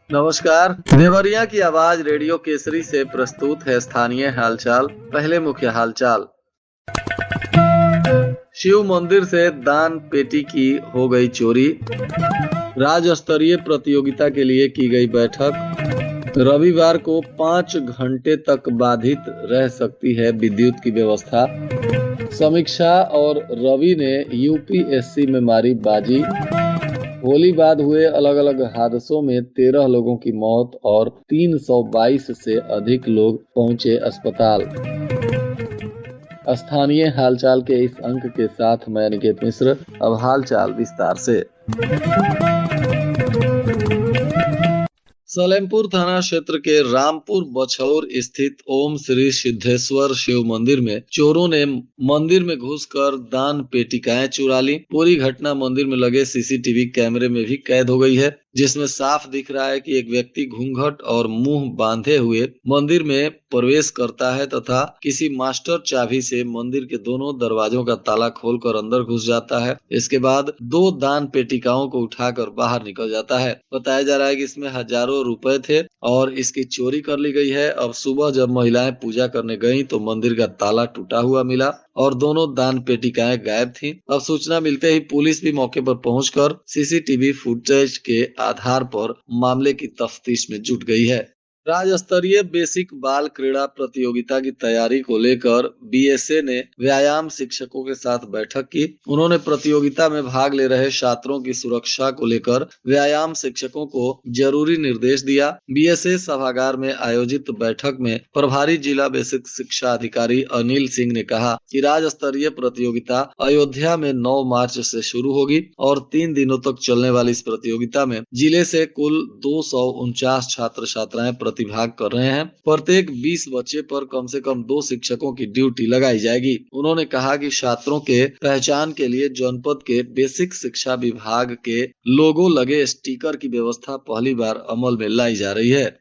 नमस्कार। देवरिया की आवाज रेडियो केसरी से प्रस्तुत है स्थानीय हालचाल। पहले मुख्य हालचाल। शिव मंदिर से दान पेटी की हो गई चोरी। राज्य स्तरीय प्रतियोगिता के लिए की गई बैठक। रविवार को 5 घंटे तक बाधित रह सकती है विद्युत की व्यवस्था। समीक्षा और रवि ने यूपीएससी में मारी बाजी। होली बाद हुए अलग अलग हादसों में 13 लोगों की मौत और 322 से अधिक लोग पहुंचे अस्पताल। स्थानीय हालचाल के इस अंक के साथ मैं निकेत मिश्र। अब हालचाल विस्तार से। सलेमपुर थाना क्षेत्र के रामपुर बछौर स्थित ओम श्री सिद्धेश्वर शिव मंदिर में चोरों ने मंदिर में घुसकर दान पेटिकाएं चुरा ली। पूरी घटना मंदिर में लगे सीसीटीवी कैमरे में भी कैद हो गई है, जिसमें साफ दिख रहा है कि एक व्यक्ति घूंघट और मुंह बांधे हुए मंदिर में प्रवेश करता है तथा किसी मास्टर चाबी से मंदिर के दोनों दरवाजों का ताला खोलकर अंदर घुस जाता है। इसके बाद 2 दान पेटिकाओं को उठाकर बाहर निकल जाता है। बताया जा रहा है कि इसमें हजारों रुपए थे और इसकी चोरी कर ली गई है। अब सुबह जब महिलाएं पूजा करने गईं तो मंदिर का ताला टूटा हुआ मिला और दोनों दान पेटिकाएं गायब थीं। अब सूचना मिलते ही पुलिस भी मौके पर पहुंचकर सीसीटीवी फुटेज के आधार पर मामले की तफ्तीश में जुट गई है। राज्य स्तरीय बेसिक बाल क्रीड़ा प्रतियोगिता की तैयारी को लेकर बीएसए ने व्यायाम शिक्षकों के साथ बैठक की। उन्होंने प्रतियोगिता में भाग ले रहे छात्रों की सुरक्षा को लेकर व्यायाम शिक्षकों को जरूरी निर्देश दिया। बीएसए सभागार में आयोजित बैठक में प्रभारी जिला बेसिक शिक्षा अधिकारी अनिल सिंह ने कहा कि राज्य स्तरीय प्रतियोगिता अयोध्या में 9 मार्च से शुरू होगी और 3 दिनों तक चलने वाली इस प्रतियोगिता में जिले से कुल 249 छात्र छात्राएं प्रतिभाग कर रहे हैं। प्रत्येक 20 बच्चे पर कम से कम 2 शिक्षकों की ड्यूटी लगाई जाएगी। उन्होंने कहा कि छात्रों के पहचान के लिए जनपद के बेसिक शिक्षा विभाग के लोगो लगे स्टिकर की व्यवस्था पहली बार अमल में लाई जा रही है।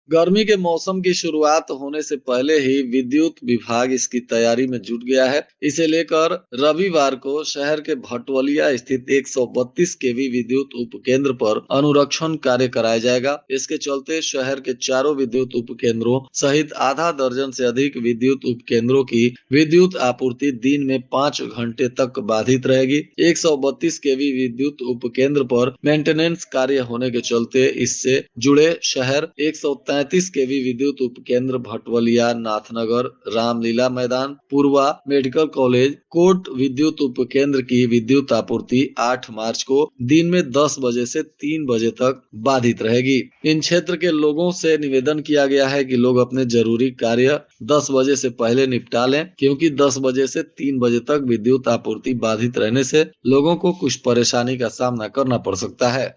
गर्मी के मौसम की शुरुआत होने से पहले ही विद्युत विभाग इसकी तैयारी में जुट गया है। इसे लेकर रविवार को शहर के भटवलिया स्थित 132 केवी विद्युत उपकेंद्र पर अनुरक्षण कार्य कराया जाएगा। इसके चलते शहर के चारों विद्युत उपकेंद्रों सहित आधा दर्जन से अधिक विद्युत उपकेंद्रों की विद्युत आपूर्ति दिन में 5 घंटे तक बाधित रहेगी। 132 केवी विद्युत उपकेंद्र पर मेंटेनेंस कार्य होने के चलते इससे जुड़े शहर 133 केवी विद्युत उपकेंद्र भटवलिया, नाथनगर, रामलीला मैदान, पूर्वा मेडिकल कॉलेज, कोट विद्युत उपकेंद्र की विद्युत आपूर्ति 8 मार्च को दिन में 10 बजे से 3 बजे तक बाधित रहेगी। इन क्षेत्र के लोगों से निवेदन किया गया है कि लोग अपने जरूरी कार्य 10 बजे से पहले निपटा लें, क्योंकि 10 बजे से 3 बजे तक विद्युत आपूर्ति बाधित रहने से लोगों को कुछ परेशानी का सामना करना पड़ सकता है।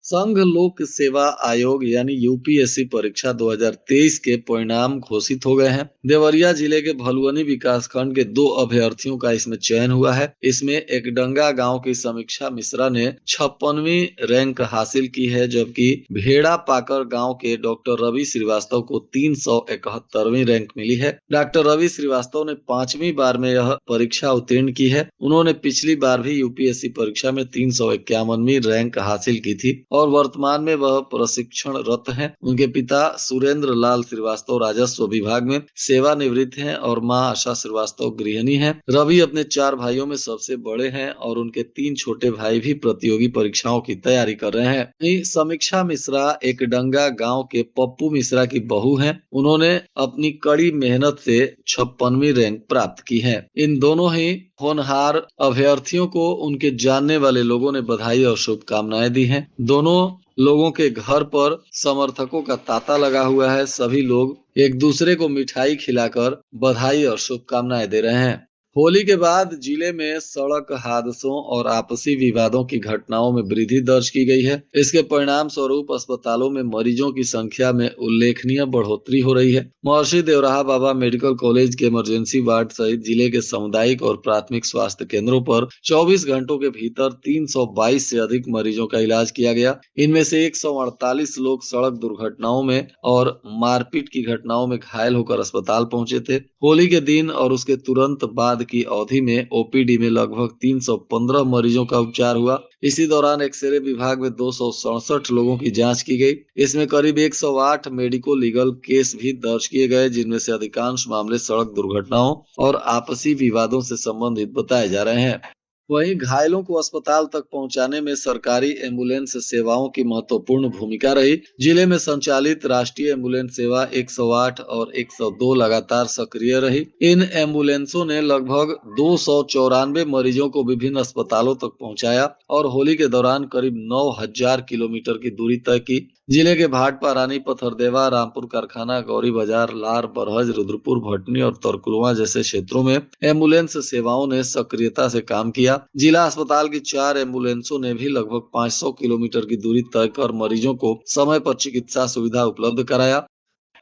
संघ लोक सेवा आयोग यानी यूपीएससी परीक्षा 2023 के परिणाम घोषित हो गए हैं। देवरिया जिले के भलुअनी विकास खंड के 2 अभ्यर्थियों का इसमें चयन हुआ है। इसमें एकडंगा गांव की समीक्षा मिश्रा ने 56वीं रैंक हासिल की है, जबकि भेड़ा पाकर गांव के डॉक्टर रवि श्रीवास्तव को 371वीं रैंक मिली है। डॉक्टर रवि श्रीवास्तव ने 5वीं बार में यह परीक्षा उत्तीर्ण की है। उन्होंने पिछली बार भी यूपीएससी परीक्षा में 351वीं रैंक हासिल की थी और वर्तमान में वह प्रशिक्षणरत हैं। उनके पिता सुरेंद्र लाल श्रीवास्तव राजस्व विभाग में सेवानिवृत्त हैं और मां आशा श्रीवास्तव गृहिणी हैं। रवि अपने 4 भाइयों में सबसे बड़े हैं और उनके 3 छोटे भाई भी प्रतियोगी परीक्षाओं की तैयारी कर रहे हैं। समीक्षा मिश्रा एकडंगा गांव के पप्पू मिश्रा की बहू हैं। उन्होंने अपनी कड़ी मेहनत से 56वीं रैंक प्राप्त की है। इन दोनों ही होनहार अभ्यर्थियों को उनके जानने वाले लोगों ने बधाई और शुभकामनाएं दी हैं। दोनों लोगों के घर पर समर्थकों का तांता लगा हुआ है। सभी लोग एक दूसरे को मिठाई खिलाकर बधाई और शुभकामनाएं दे रहे हैं। होली के बाद जिले में सड़क हादसों और आपसी विवादों की घटनाओं में वृद्धि दर्ज की गई है। इसके परिणाम स्वरूप अस्पतालों में मरीजों की संख्या में उल्लेखनीय बढ़ोतरी हो रही है। महर्षि देवराहा बाबा मेडिकल कॉलेज के इमरजेंसी वार्ड सहित जिले के सामुदायिक और प्राथमिक स्वास्थ्य केंद्रों पर 24 घंटों के भीतर 322 से अधिक मरीजों का इलाज किया गया। इनमें से 148 लोग सड़क दुर्घटनाओं में और मारपीट की घटनाओं में घायल होकर अस्पताल पहुंचे थे। होली के दिन और उसके तुरंत बाद बाद की अवधि में ओपीडी में लगभग 315 मरीजों का उपचार हुआ। इसी दौरान एक्सरे विभाग में 267 लोगों की जांच की गई। इसमें करीब 108 मेडिको लीगल केस भी दर्ज किए गए, जिनमें से अधिकांश मामले सड़क दुर्घटनाओं और आपसी विवादों से संबंधित बताए जा रहे हैं। वहीं घायलों को अस्पताल तक पहुंचाने में सरकारी एम्बुलेंस सेवाओं की महत्वपूर्ण भूमिका रही। जिले में संचालित राष्ट्रीय एम्बुलेंस सेवा 108 और 102 लगातार सक्रिय रही। इन एम्बुलेंसों ने लगभग 294 मरीजों को विभिन्न अस्पतालों तक पहुंचाया और होली के दौरान करीब 9,000 किलोमीटर की दूरी तय की। जिले के भाटपा, रानी, पथरदेवा, रामपुर कारखाना, गौरी बाजार, लार, बरहज, रुद्रपुर, भटनी और तरकुलवा जैसे क्षेत्रों में एम्बुलेंस सेवाओं ने सक्रियता से काम किया। जिला अस्पताल की 4 एम्बुलेंसों ने भी लगभग 500 किलोमीटर की दूरी तय कर मरीजों को समय पर चिकित्सा सुविधा उपलब्ध कराया।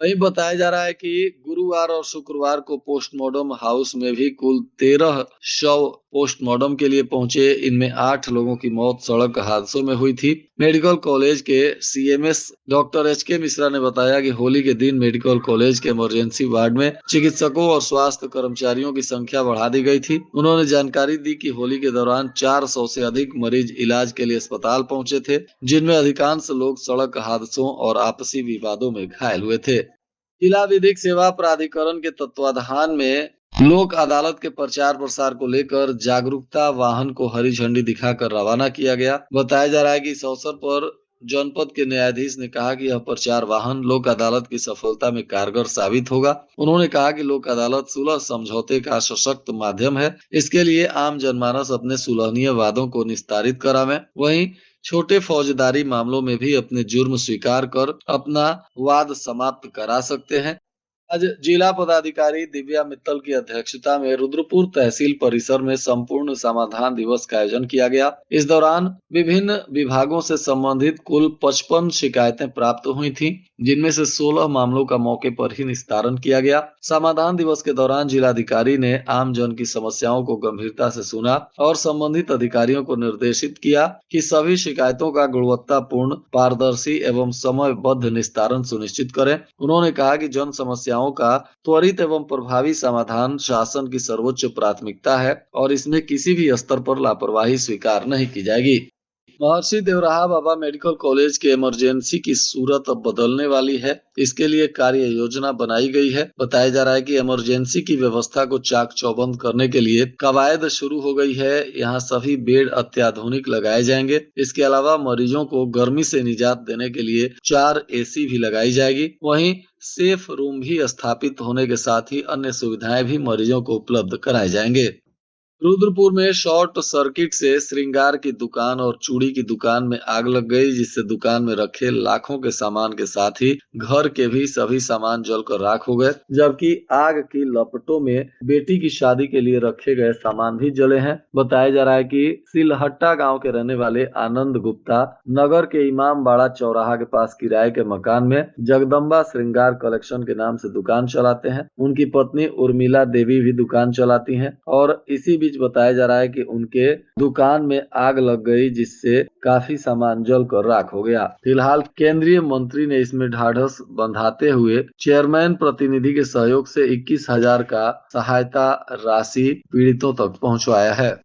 वहीं बताया जा रहा है कि गुरुवार और शुक्रवार को पोस्टमार्टम हाउस में भी कुल 13 शव पोस्टमार्टम के लिए पहुंचे। इनमें 8 लोगों की मौत सड़क हादसों में हुई थी। मेडिकल कॉलेज के सीएमएस डॉक्टर एच.के. मिश्रा ने बताया कि होली के दिन मेडिकल कॉलेज के इमरजेंसी वार्ड में चिकित्सकों और स्वास्थ्य कर्मचारियों की संख्या बढ़ा दी गई थी। उन्होंने जानकारी दी कि होली के दौरान 400 से अधिक मरीज इलाज के लिए अस्पताल पहुंचे थे, जिनमें अधिकांश लोग सड़क हादसों और आपसी विवादों में घायल हुए थे। जिला विधिक सेवा प्राधिकरण के तत्वाधान में लोक अदालत के प्रचार प्रसार को लेकर जागरूकता वाहन को हरी झंडी दिखाकर रवाना किया गया। बताया जा रहा है कि इस अवसर पर जनपद के न्यायाधीश ने कहा कि यह प्रचार वाहन लोक अदालत की सफलता में कारगर साबित होगा। उन्होंने कहा कि लोक अदालत सुलह समझौते का सशक्त माध्यम है। इसके लिए आम जनमानस अपने सुलहनीय वादों को निस्तारित करावे। वहीं छोटे फौजदारी मामलों में भी अपने जुर्म स्वीकार कर अपना वाद समाप्त करा सकते हैं। आज जिला पदाधिकारी दिव्या मित्तल की अध्यक्षता में रुद्रपुर तहसील परिसर में संपूर्ण समाधान दिवस का आयोजन किया गया। इस दौरान विभिन्न विभागों से संबंधित कुल 55 शिकायतें प्राप्त हुई थीं, जिनमें से 16 मामलों का मौके पर ही निस्तारण किया गया। समाधान दिवस के दौरान जिलाधिकारी ने आम जन की समस्याओं को गंभीरता से सुना और संबंधित अधिकारियों को निर्देशित किया कि सभी शिकायतों का गुणवत्तापूर्ण, पारदर्शी एवं समयबद्ध निस्तारण सुनिश्चित करें। उन्होंने कहा कि जन समस्याओं का त्वरित एवं प्रभावी समाधान शासन की सर्वोच्च प्राथमिकता है और इसमें किसी भी स्तर पर लापरवाही स्वीकार नहीं की जाएगी। महर्षि देवराहा बाबा मेडिकल कॉलेज के इमरजेंसी की सूरत अब बदलने वाली है। इसके लिए कार्य योजना बनाई गई है। बताया जा रहा है कि इमरजेंसी की व्यवस्था को चाक चौबंद करने के लिए कवायद शुरू हो गई है। यहाँ सभी बेड अत्याधुनिक लगाए जाएंगे। इसके अलावा मरीजों को गर्मी से निजात देने के लिए 4 एसी भी लगाई जाएगी। वहीं सेफ रूम भी स्थापित होने के साथ ही अन्य सुविधाएं भी मरीजों को उपलब्ध कराए जाएंगे। रुद्रपुर में शॉर्ट सर्किट से श्रृंगार की दुकान और चूड़ी की दुकान में आग लग गई, जिससे दुकान में रखे लाखों के सामान के साथ ही घर के भी सभी सामान जलकर राख हो गए। जबकि आग की लपटों में बेटी की शादी के लिए रखे गए सामान भी जले हैं। बताया जा रहा है कि सिलहट्टा गांव के रहने वाले आनंद गुप्ता नगर के इमामबाड़ा चौराहा के पास किराए के मकान में जगदम्बा श्रृंगार कलेक्शन के नाम से दुकान चलाते हैं। उनकी पत्नी उर्मिला देवी भी दुकान चलाती हैं और इसी बीच बताया जा रहा है कि उनके दुकान में आग लग गई, जिससे काफी सामान जलकर राख हो गया। फिलहाल केंद्रीय मंत्री ने इसमें ढाढ़स बंधाते हुए चेयरमैन प्रतिनिधि के सहयोग से 21,000 का सहायता राशि पीड़ितों तक पहुंचवाया है।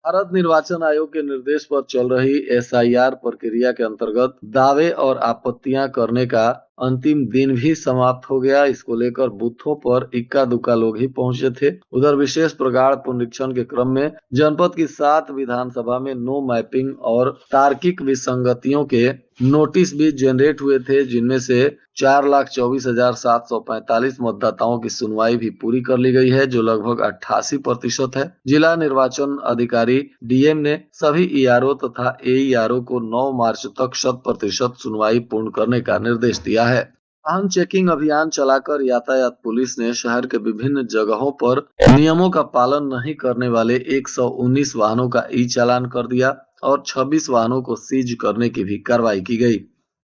भारत निर्वाचन आयोग के निर्देश पर चल रही एसआईआर प्रक्रिया के अंतर्गत दावे और आपत्तियां करने का अंतिम दिन भी समाप्त हो गया। इसको लेकर बूथों पर इक्का दुक्का लोग ही पहुंचे थे। उधर विशेष प्रगाढ़ पुनरीक्षण के क्रम में जनपद की 7 विधानसभा में नो मैपिंग और तार्किक विसंगतियों के नोटिस भी जनरेट हुए थे, जिनमें से 4,24,745 मतदाताओं की सुनवाई भी पूरी कर ली गई है, जो लगभग 88% है। जिला निर्वाचन अधिकारी डीएम ने सभी ईआरओ तथा एईआरओ को 9 मार्च तक 100% सुनवाई पूर्ण करने का निर्देश दिया है। वाहन चेकिंग अभियान चलाकर यातायात पुलिस ने शहर के विभिन्न जगहों पर नियमों का पालन नहीं करने वाले 119 वाहनों का ई चालान कर दिया और 26 वाहनों को सीज करने की भी कार्रवाई की गई।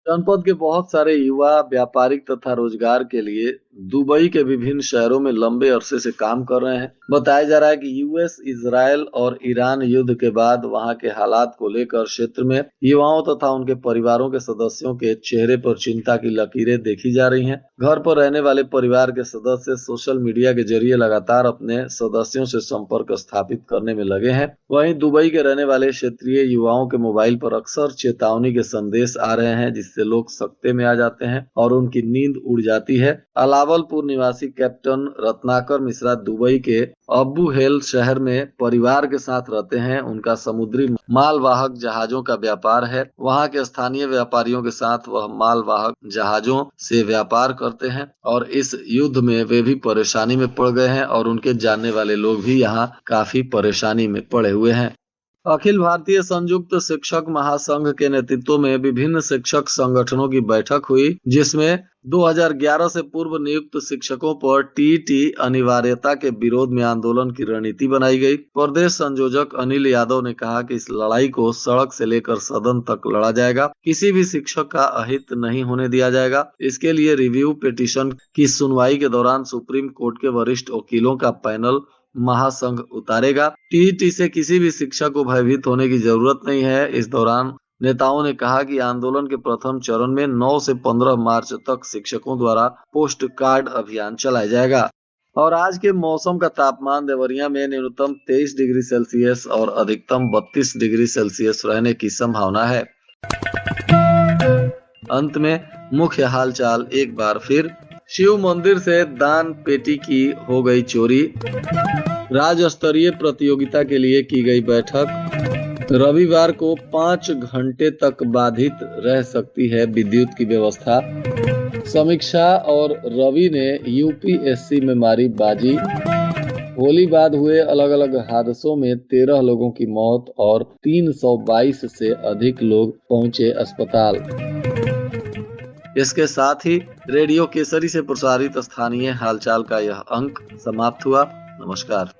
जनपद के बहुत सारे युवा व्यापारिक तथा रोजगार के लिए दुबई के विभिन्न शहरों में लंबे अरसे से काम कर रहे हैं। बताया जा रहा है कि यूएस, इजराइल और ईरान युद्ध के बाद वहां के हालात को लेकर क्षेत्र में युवाओं तथा उनके परिवारों के सदस्यों के चेहरे पर चिंता की लकीरें देखी जा रही हैं। घर पर रहने वाले परिवार के सदस्य सोशल मीडिया के जरिए लगातार अपने सदस्यों से संपर्क स्थापित करने में लगे हैं। वहीं दुबई के रहने वाले क्षेत्रीय युवाओं के मोबाइल पर अक्सर चेतावनी के संदेश आ रहे हैं, जिससे लोग सकते में आ जाते हैं और उनकी नींद उड़ जाती है। अलावलपुर निवासी कैप्टन रत्नाकर मिश्रा दुबई के अबू हेल शहर में परिवार के साथ रहते हैं। उनका समुद्री मालवाहक जहाजों का व्यापार है। वहां के स्थानीय व्यापारियों के साथ वह मालवाहक जहाजों से व्यापार करते हैं और इस युद्ध में वे भी परेशानी में पड़ गए हैं और उनके जानने वाले लोग भी यहाँ काफी परेशानी में पड़े हुए हैं। अखिल भारतीय संयुक्त शिक्षक महासंघ के नेतृत्व में विभिन्न शिक्षक संगठनों की बैठक हुई, जिसमें 2011 से पूर्व नियुक्त शिक्षकों पर टीईटी अनिवार्यता के विरोध में आंदोलन की रणनीति बनाई गई। प्रदेश संयोजक अनिल यादव ने कहा कि इस लड़ाई को सड़क से लेकर सदन तक लड़ा जाएगा। किसी भी शिक्षक का अहित नहीं होने दिया जाएगा। इसके लिए रिव्यू पिटीशन की सुनवाई के दौरान सुप्रीम कोर्ट के वरिष्ठ वकीलों का पैनल महासंघ उतारेगा। टीईटी से किसी भी शिक्षक को भयभीत होने की जरूरत नहीं है। इस दौरान नेताओं ने कहा कि आंदोलन के प्रथम चरण में 9 से 15 मार्च तक शिक्षकों द्वारा पोस्ट कार्ड अभियान चलाया जाएगा। और आज के मौसम का तापमान देवरिया में न्यूनतम 23 डिग्री सेल्सियस और अधिकतम 32 डिग्री सेल्सियस रहने की संभावना है। अंत में मुख्य हालचाल एक बार फिर। शिव मंदिर से दान पेटी की हो गई चोरी। राज्य स्तरीय प्रतियोगिता के लिए की गई बैठक। रविवार को 5 घंटे तक बाधित रह सकती है विद्युत की व्यवस्था। समीक्षा और रवि ने यूपीएससी में मारी बाजी। होली बाद हुए अलग अलग हादसों में 13 लोगों की मौत और 322 से अधिक लोग पहुंचे अस्पताल। इसके साथ ही रेडियो केसरी से प्रसारित स्थानीय हालचाल का यह अंक समाप्त हुआ। नमस्कार।